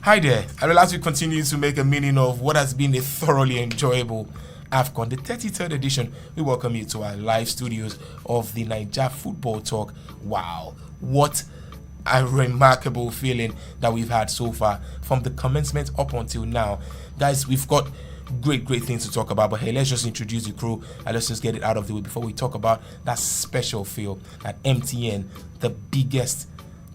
Hi there. I will as we continue to make a meaning of what has been a thoroughly enjoyable Afcon, the 33rd edition, we welcome you to our live studios of the Naija Football Talk. Wow, what a remarkable feeling that we've had so far from the commencement up until now. Guys, we've got great things to talk about, but hey, let's just introduce the crew and let's just get it out of the way before we talk about that special feel that MTN, the biggest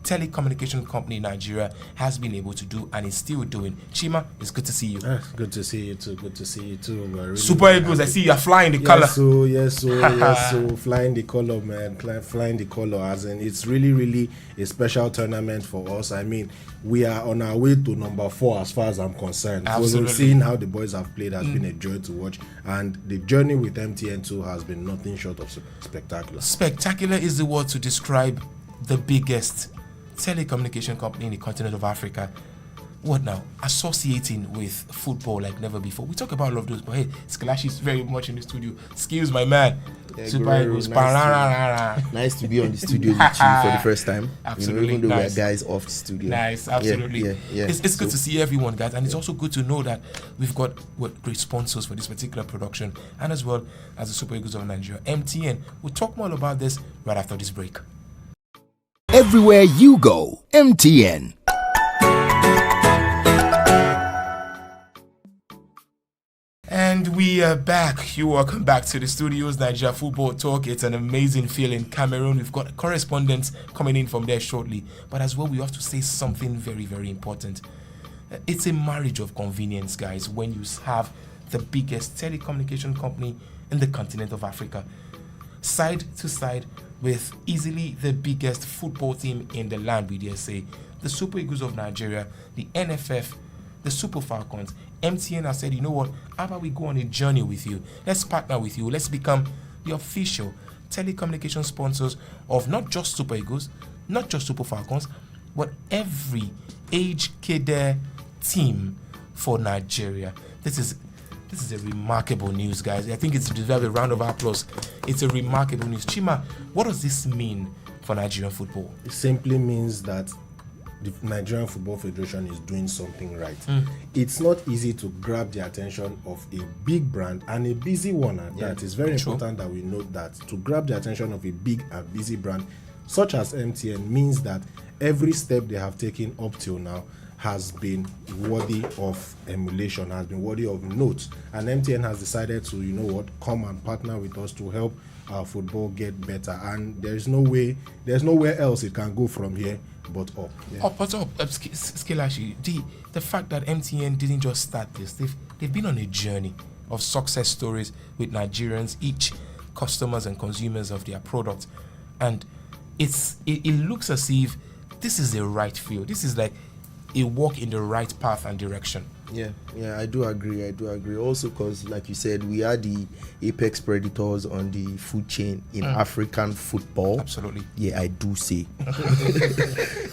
telecommunication company in Nigeria, has been able to do and is still doing. Chima, it's good to see you. Good to see you too. Good to see you too. Really Super Eagles, I see you're flying the color. Yes, so flying the color, man. Flying the color, as in it's really a special tournament for us. I mean, we are on our way to number 4 as far as I'm concerned. Absolutely. So seeing how the boys have played has been a joy to watch, and the journey with MTN too has been nothing short of spectacular. Spectacular is the word to describe the biggest telecommunication company in the continent of Africa. What now? Associating with football like never before. We talk about all of those, but hey, Skalashi is very much in the studio. Excuse my man. Super Eagles. Nice to be on the studio with you for the first time. Absolutely. Even though nice. we're guys off the studio. Nice, absolutely. Yeah. It's good to see everyone, guys, and it's also good to know that we've got great sponsors for this particular production, and as well as the Super Eagles of Nigeria, MTN. We'll talk more about this right after this break. Everywhere you go, MTN. And we are back. You're welcome back to the studios, Naija Football Talk. It's an amazing feel in Cameroon. We've got correspondents coming in from there shortly. But as well, we have to say something very important. It's a marriage of convenience, guys, when you have the biggest telecommunication company in the continent of Africa, side to side with easily the biggest football team in the land, we dare say, the Super Eagles of Nigeria, the NFF, the Super Falcons. MTN has said, you know what, how about we go on a journey with you? Let's partner with you. Let's become the official telecommunication sponsors of not just Super Eagles, not just Super Falcons, but every age-cadre team for Nigeria. This is a remarkable news, guys. I think it's deserves a round of applause. It's a remarkable news. Chima, what does this mean for Nigerian football? It simply means that the Nigerian Football Federation is doing something right. It's not easy to grab the attention of a big brand and a busy one at that. It's very important that we note that to grab the attention of a big and busy brand such as MTN means that every step they have taken up till now has been worthy of emulation, has been worthy of note, and MTN has decided to, you know what, come and partner with us to help our football get better, and there's nowhere else it can go from here but up. Skalashi, the fact that MTN didn't just start this, they've been on a journey of success stories with Nigerians, each customers and consumers of their product, and it looks as if this is the right field. This is like a walk in the right path and direction. Yeah, I do agree. Also, because like you said, we are the apex predators on the food chain in African football. Absolutely. Yeah, I do say.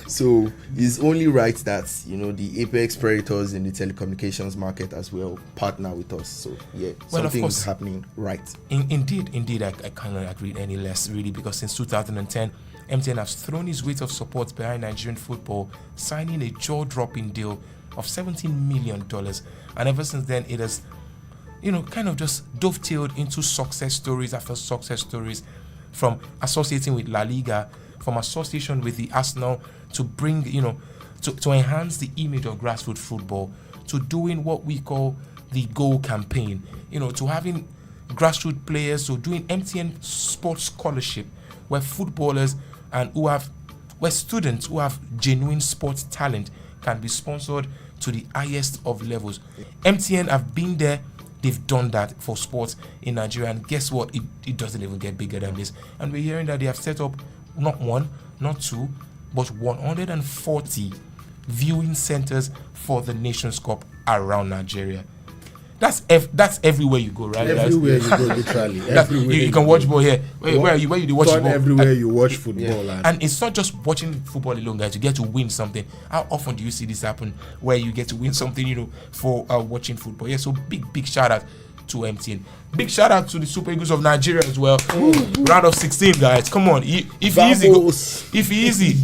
So it's only right that, you know, the apex predators in the telecommunications market as well partner with us. So yeah, something's happening right. Indeed, I cannot agree any less, really, because since 2010, MTN has thrown his weight of support behind Nigerian football, signing a jaw-dropping deal of $17 million, and ever since then it has, kind of just dovetailed into success stories after success stories, from associating with La Liga, from association with the Arsenal, to bring, to enhance the image of grassroots football, to doing what we call the goal campaign, to having grassroots players, so doing MTN Sports Scholarship, where footballers and where students who have genuine sports talent can be sponsored to the highest of levels. MTN have been there, they've done that for sports in Nigeria, and guess what? It doesn't even get bigger than this. And we're hearing that they have set up not one, not two, but 140 viewing centers for the Nations Cup around Nigeria. That's everywhere you go, right? Everywhere you go, literally. You can watch ball here. Where are you? Where you watch football? Everywhere you watch football. Yeah. And it's not just watching football alone, guys. You get to win something. How often do you see this happen, where you get to win something, for watching football? Yeah. So big shout out to MTN. Big shout out to the Super Eagles of Nigeria as well. Round of 16, guys. Come on. If easy,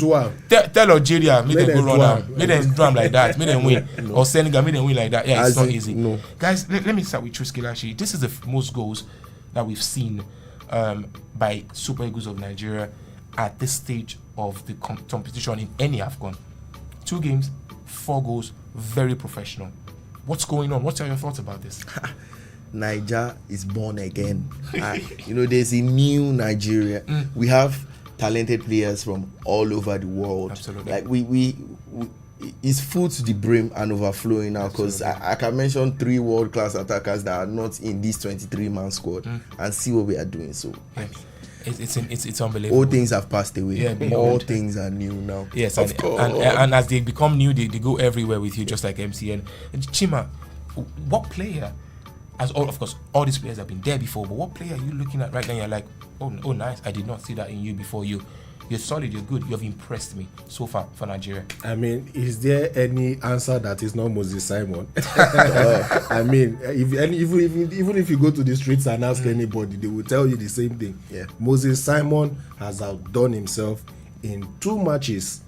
tell Algeria, make them go run out. Make them drum like that. Make them win. Or Senegal, make them win like that. Yeah, it's not easy. No. Guys, let me start with Triski Lashi. This is the most goals that we've seen by Super Eagles of Nigeria at this stage of the competition in any Afcon. 2 games, 4 goals, very professional. What's going on? What are your thoughts about this? Naija is born again. There's a new Nigeria. We have talented players from all over the world. Absolutely. Like we it's full to the brim and overflowing now, because I can mention 3 world-class attackers that are not in this 23-man squad and see what we are doing. So it's unbelievable. All things have passed away. Yeah, all things are new now. Yes, and as they become new, they go everywhere with you, just like MTN. And Chima, what player, of course, all these players have been there before, but what player are you looking at right now? You're like, oh, nice. I did not see that in you before. You're solid, you're good, you have impressed me so far for Nigeria. I mean, is there any answer that is not Moses Simon? I mean, even if you go to the streets and ask anybody, they will tell you the same thing. Yeah. Moses Simon has outdone himself in 2 matches.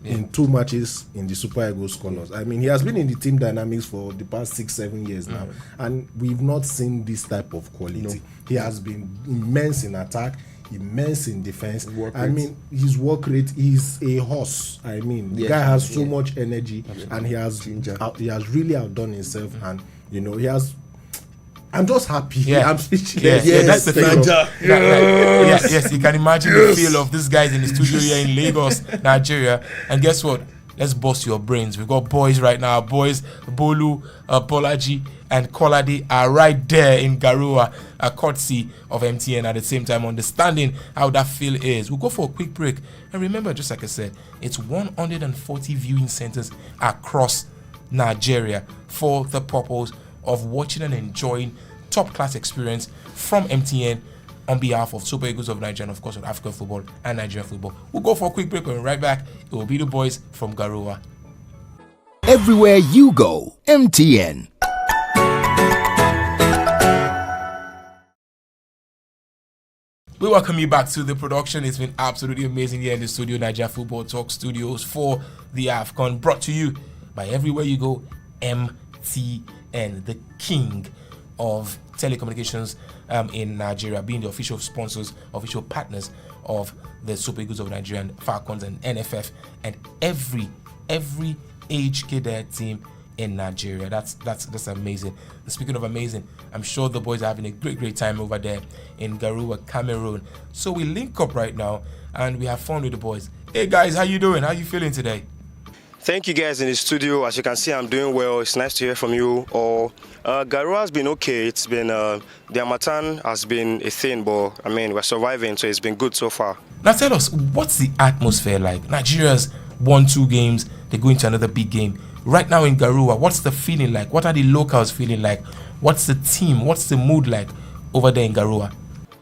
Yeah. In 2 matches in the Super Eagles colours. I mean, he has been in the team dynamics for the past 6-7 years now, and we've not seen this type of quality. No. He has been immense in attack, immense in defense. I mean, his work rate is a horse. I mean, the guy has so much energy, and he has really outdone himself, and he has. I'm just happy. Yeah. I'm speechless. Yeah, that's the thing. Yes, you can imagine the feel of these guys in the studio here in Lagos, Nigeria. And guess what? Let's bust your brains. We've got boys right now. Boys, Bolu, Bolaji, and Kolade are right there in Garoua, courtesy of MTN, at the same time understanding how that feel is. We'll go for a quick break. And remember, just like I said, it's 140 viewing centers across Nigeria for the purpose of watching and enjoying top-class experience from MTN on behalf of Super Eagles of Nigeria and, of course, of African football and Nigerian football. We'll go for a quick break. When we're right back, it will be the boys from Garoua. Everywhere you go, MTN. We welcome you back to the production. It's been absolutely amazing here in the studio, Naija Football Talk studios for the Afcon, brought to you by Everywhere You Go, MTN, the king of telecommunications in Nigeria, being the official sponsors, official partners of the Super Eagles of Nigeria and Falcons and NFF and every age cadet team in Nigeria. That's amazing. And speaking of amazing, I'm sure the boys are having a great time over there in Garoua, Cameroon. So we link up right now and we have fun with the boys. Hey guys, how you doing? How you feeling today? Thank you guys in the studio. As you can see, I'm doing well. It's nice to hear from you all. Garoua has been okay. It's been the Harmattan has been a thing, but I mean we're surviving, so it's been good so far. Now tell us, what's the atmosphere like? Nigeria's won 2 games. They're going to another big game. Right now in Garoua, what's the feeling like? What are the locals feeling like? What's the team? What's the mood like over there in Garoua?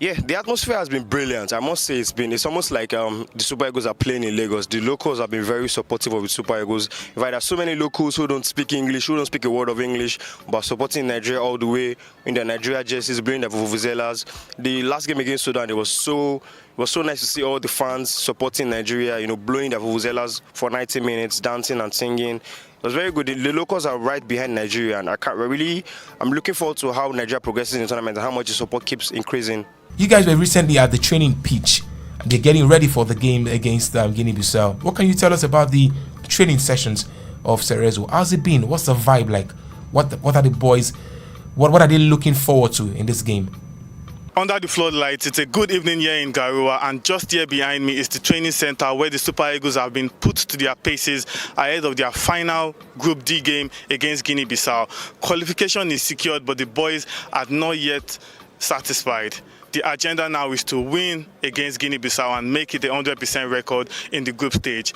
Yeah, the atmosphere has been brilliant. I must say it's almost like the Super Eagles are playing in Lagos. The locals have been very supportive of the Super Eagles. In fact, there's so many locals who don't speak English, who don't speak a word of English, but supporting Nigeria all the way in their Nigeria jerseys, blowing their vuvuzelas. The last game against Sudan, it was so nice to see all the fans supporting Nigeria, blowing their vuvuzelas for 90 minutes, dancing and singing. It was very good. The locals are right behind Nigeria, and I'm looking forward to how Nigeria progresses in the tournament and how much the support keeps increasing. You guys were recently at the training pitch. They're getting ready for the game against Guinea-Bissau. What can you tell us about the training sessions of Cerezo? How's it been? What's the vibe like? What are the boys? What are they looking forward to in this game? Under the floodlights, it's a good evening here in Garoua, and just here behind me is the training center where the Super Eagles have been put to their paces ahead of their final Group D game against Guinea-Bissau. Qualification is secured, but the boys are not yet satisfied. The agenda now is to win against Guinea-Bissau and make it a 100% record in the group stage.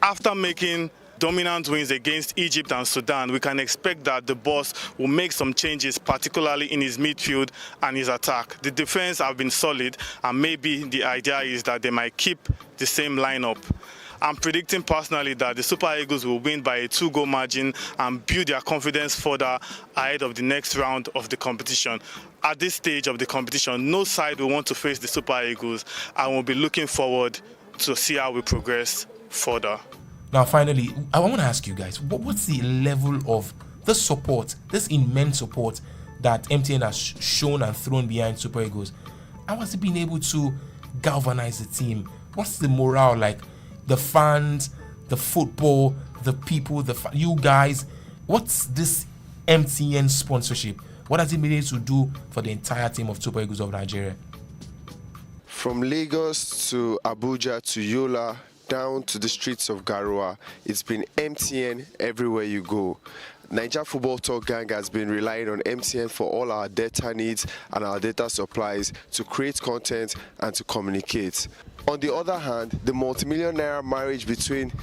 After making dominant wins against Egypt and Sudan, we can expect that the boss will make some changes, particularly in his midfield and his attack. The defense have been solid, and maybe the idea is that they might keep the same lineup. I'm predicting personally that the Super Eagles will win by a 2-goal margin and build their confidence further ahead of the next round of the competition. At this stage of the competition, no side will want to face the Super Eagles, and we'll be looking forward to see how we progress further. Now, finally, I want to ask you guys, what's the level of the support, this immense support that MTN has shown and thrown behind Super Eagles? How has it been able to galvanize the team? What's the morale like? The fans, the football, the people, you guys. What's this MTN sponsorship? What has it been able to do for the entire team of Super Eagles of Nigeria? From Lagos to Abuja to Yola, down to the streets of Garoua, it's been MTN everywhere you go. Naija Football Talk gang has been relying on MTN for all our data needs and our data supplies to create content and to communicate. On the other hand, the multi-million naira marriage between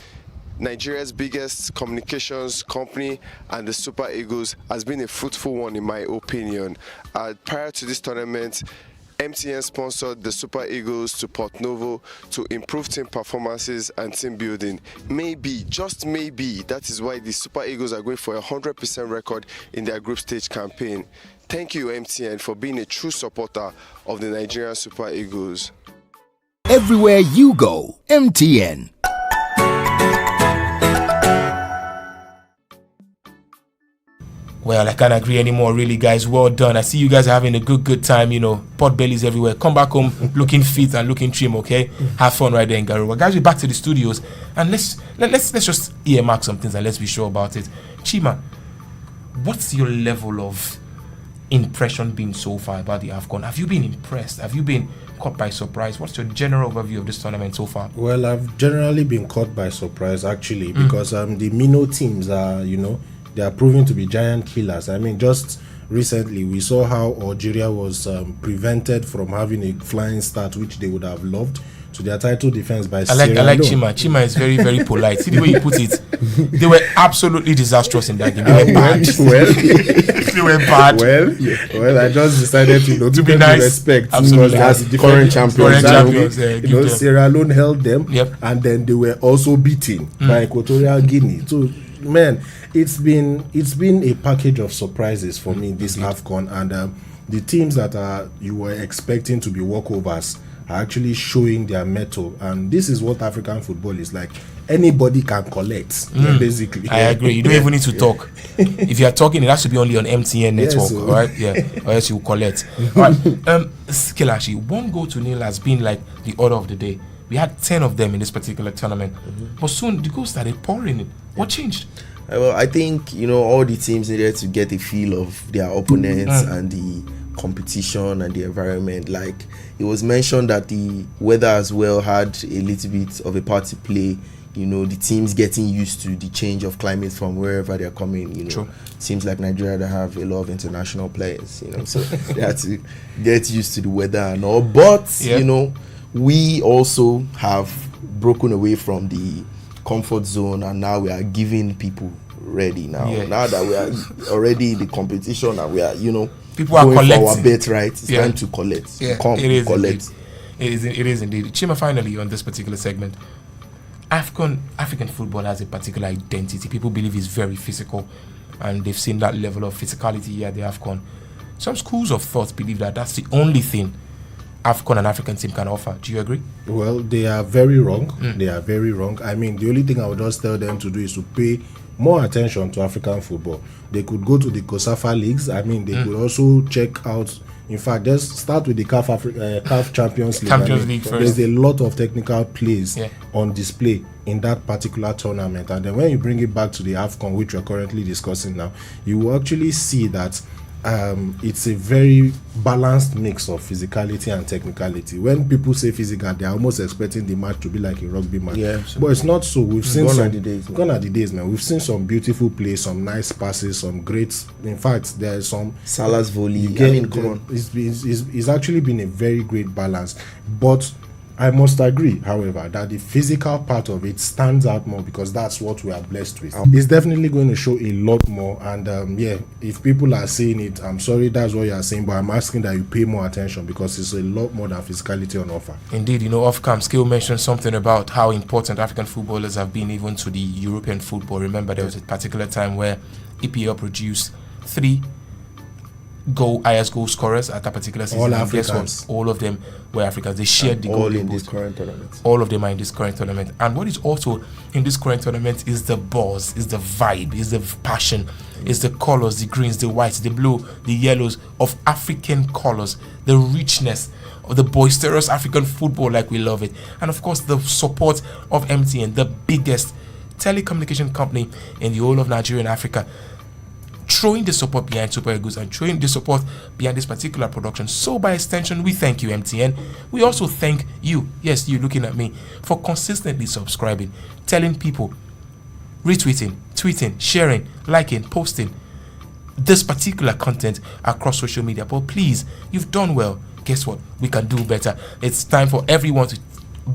Nigeria's biggest communications company and the Super Eagles has been a fruitful one in my opinion. Prior to this tournament, MTN sponsored the Super Eagles to Port Novo to improve team performances and team building. Maybe, just maybe, that is why the Super Eagles are going for a 100% record in their group stage campaign. Thank you, MTN, for being a true supporter of the Nigerian Super Eagles. Everywhere you go, MTN. Well, I can't agree anymore, really, guys. Well done. I see you guys are having a good time, pot bellies everywhere. Come back home looking fit and looking trim, okay? Have fun right there in Garoua. Guys, we're back to the studios, and let's just earmark some things and let's be sure about it. Chima, what's your level of impression been so far about the Afcon? Have you been impressed? Have you been caught by surprise? What's your general overview of this tournament so far? Well, I've generally been caught by surprise, actually, because the minnow teams are, they are proving to be giant killers. I mean, just recently we saw how Algeria was prevented from having a flying start, which they would have loved, to their title defense by Sierra Leone. I like Chima. Chima is very, very polite. See the way you put it. They were absolutely disastrous in that game. They were bad. They were bad. Well, I just decided to be nice. Respect. Absolutely. As the current champions. Sierra Leone held them, and then they were also beaten by Equatorial Guinea. So, man, it's been a package of surprises for me this Afcon, and the teams that you were expecting to be walkovers are actually showing their mettle, and this is what African football is like. Anybody can collect, basically. I agree. You don't even need to talk. If you are talking, it has to be only on MTN network, all right? Yeah, or else you collect. All right. Skilashi, 1-0 has been like the order of the day. We had 10 of them in this particular tournament, but soon the goals started pouring in. What changed? Well, I think all the teams needed to get a feel of their opponents and the competition and the environment. Like it was mentioned that the weather as well had a little bit of a part to play. The teams getting used to the change of climate from wherever they're coming. True. Seems like Nigeria, they have a lot of international players. So they had to get used to the weather and all. But we also have broken away from the comfort zone, and now we are giving people ready now. Now that we are already in the competition and we are, people are collecting for our bet, right? It's time to collect. Come, it is collect. Indeed. It is indeed. Chima, finally on this particular segment, African football has a particular identity. People believe it's very physical, and they've seen that level of physicality here at the Afcon. Some schools of thought believe that that's the only thing Afcon and African team can offer. Do you agree? Well, they are very wrong. They are very wrong. I mean, the only thing I would just tell them to do is to pay more attention to African football. They could go to the COSAFA leagues. I mean, they could also check out. In fact, just start with the CAF Champions League. League first. There's a lot of technical plays on display in that particular tournament. And then when you bring it back to the Afcon, which we're currently discussing now, you will actually see that it's a very balanced mix of physicality and technicality. When people say physical, they're almost expecting the match to be like a rugby match. But it's not so. We've seen gone are the days, man. We've seen some beautiful plays, some nice passes, some great. In fact, there's some Salah's volley. It's actually been a very great balance. But I must agree, however, that the physical part of it stands out more because that's what we are blessed with. It's definitely going to show a lot more, and if people are saying it, I'm sorry, that's what you are saying, but I'm asking that you pay more attention because it's a lot more than physicality on offer. Indeed, off-cam, Skill mentioned something about how important African footballers have been even to the European football. Remember, there was a particular time where EPL produced 3 highest goal scorers at that particular season. All and guess Africans. what? All of them were Africans. They shared the all goal in booth. this current tournament. All of them are in this current tournament. And what is also in this current tournament is the buzz, is the vibe, is the passion, is the colors, the greens, the whites, the blue, the yellows of African colors, the richness of the boisterous African football like we love it. And of course, the support of MTN, the biggest telecommunication company in the whole of Nigeria and Africa, throwing the support behind Super Eagles and throwing the support behind this particular production. So by extension, we thank you, MTN. We also thank you, yes, you looking at me, for consistently subscribing, telling people, retweeting, tweeting, sharing, liking, posting this particular content across social media. But please, you've done well. Guess what? We can do better. It's time for everyone to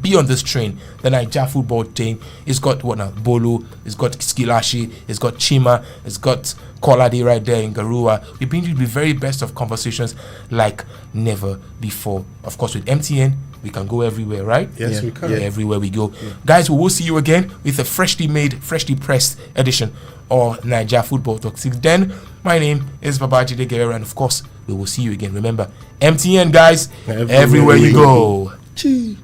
be on this train. The Naija football team. It's got what now? Bolu, it's got Skilashi, it's got Chima, it's got Kolade right there in Garua. We've been to the very best of conversations like never before. Of course, with MTN, we can go everywhere, right? Yes, we can. Yeah, everywhere we go. Guys, we will see you again with a freshly made, freshly pressed edition of Naija Football Talk. Till then, my name is Babajide Guerrero, and of course, we will see you again. Remember, MTN, guys, everywhere you go. Chee.